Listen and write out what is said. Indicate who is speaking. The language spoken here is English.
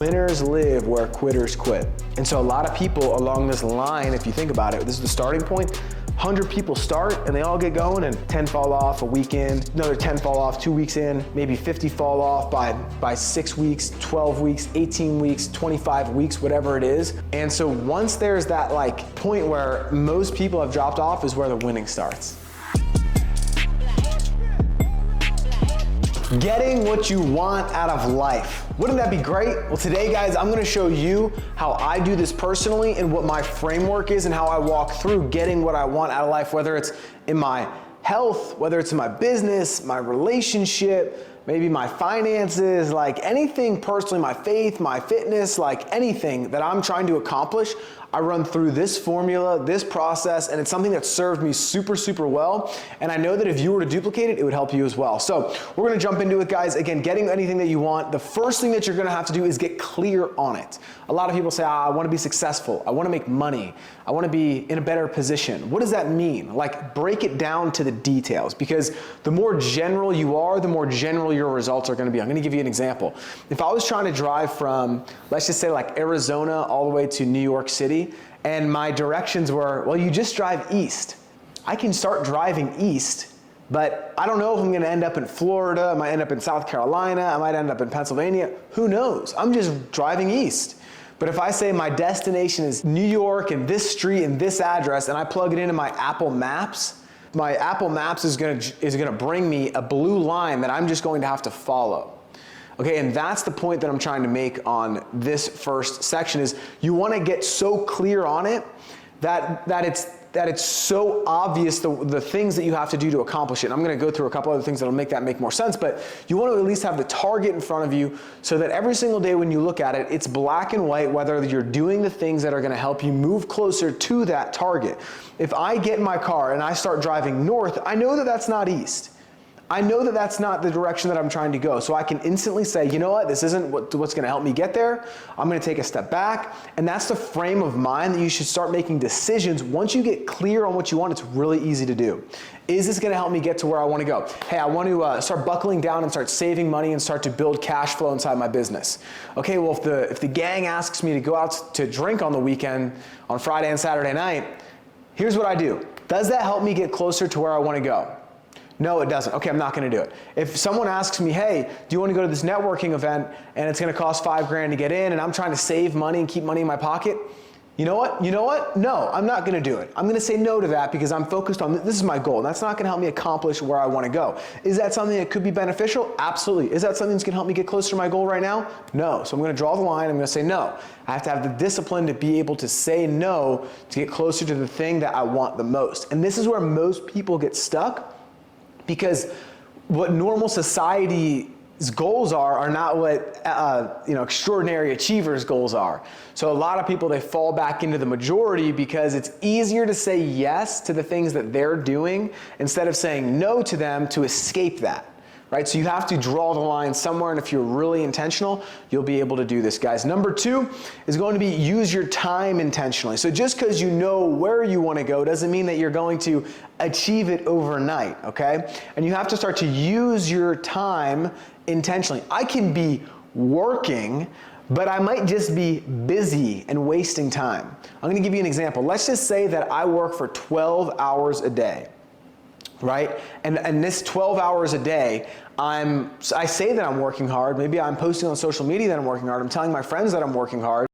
Speaker 1: Winners live where quitters quit. And so a lot of people along this line, if you think about it, this is the starting point. 100 people start and they all get going and 10 fall off a week in, another 10 fall off 2 weeks in, maybe 50 fall off by 6 weeks, 12 weeks, 18 weeks, 25 weeks, whatever it is. And so once there's that like point where most people have dropped off is where the winning starts. Getting what you want out of life. Wouldn't that be great? Well, today, guys, I'm gonna show you how I do this personally and what my framework is and how I walk through getting what I want out of life, whether it's in my health, whether it's in my business, my relationship, maybe my finances, like anything personally, my faith, my fitness, like anything that I'm trying to accomplish, I run through this formula, this process, and it's something that served me super, super well. And I know that if you were to duplicate it, it would help you as well. So we're gonna jump into it, guys. Again, getting anything that you want, the first thing that you're gonna have to do is get clear on it. A lot of people say, I wanna be successful, I wanna make money, I wanna be in a better position. What does that mean? Like, break it down to the details, because the more general you are, the more general your results are gonna be. I'm gonna give you an example. If I was trying to drive from, let's just say like Arizona all the way to New York City, and my directions were, well, you just drive east. I can start driving east, but I don't know if I'm gonna end up in Florida, I might end up in South Carolina, I might end up in Pennsylvania, who knows? I'm just driving east. But if I say my destination is New York and this street and this address, and I plug it into my Apple Maps is gonna bring me a blue line that I'm just going to have to follow. Okay, and that's the point that I'm trying to make on this first section is you want to get so clear on it that it's so obvious the things that you have to do to accomplish it. And I'm going to go through a couple other things that'll make that make more sense, but you want to at least have the target in front of you so that every single day when you look at it, it's black and white whether you're doing the things that are going to help you move closer to that target. If I get in my car and I start driving north, I know that that's not east. I know that that's not the direction that I'm trying to go. So I can instantly say, you know what, this isn't what's gonna help me get there. I'm gonna take a step back. And that's the frame of mind that you should start making decisions. Once you get clear on what you want, it's really easy to do. Is this gonna help me get to where I wanna go? Hey, I want to start buckling down and start saving money and start to build cash flow inside my business. Okay, well, if the gang asks me to go out to drink on the weekend, on Friday and Saturday night, here's what I do. Does that help me get closer to where I wanna go? No, it doesn't. Okay, I'm not gonna do it. If someone asks me, hey, do you wanna go to this networking event and it's gonna cost $5 grand to get in and I'm trying to save money and keep money in my pocket, you know what? No, I'm not gonna do it. I'm gonna say no to that because I'm focused on, this is my goal. And that's not gonna help me accomplish where I wanna go. Is that something that could be beneficial? Absolutely. Is that something that's gonna help me get closer to my goal right now? No. So I'm gonna draw the line, I'm gonna say no. I have to have the discipline to be able to say no to get closer to the thing that I want the most. And this is where most people get stuck, because what normal society's goals are not what extraordinary achievers' goals are. So a lot of people, they fall back into the majority because it's easier to say yes to the things that they're doing instead of saying no to them to escape that. Right? So you have to draw the line somewhere, and if you're really intentional, you'll be able to do this, guys. Number 2 is going to be use your time intentionally. So just because you know where you want to go doesn't mean that you're going to achieve it overnight, okay? And you have to start to use your time intentionally. I can be working, but I might just be busy and wasting time. I'm going to give you an example. Let's just say that I work for 12 hours a day. Right? And this 12 hours a day, I say that I'm working hard. Maybe I'm posting on social media that I'm working hard. I'm telling my friends that I'm working hard.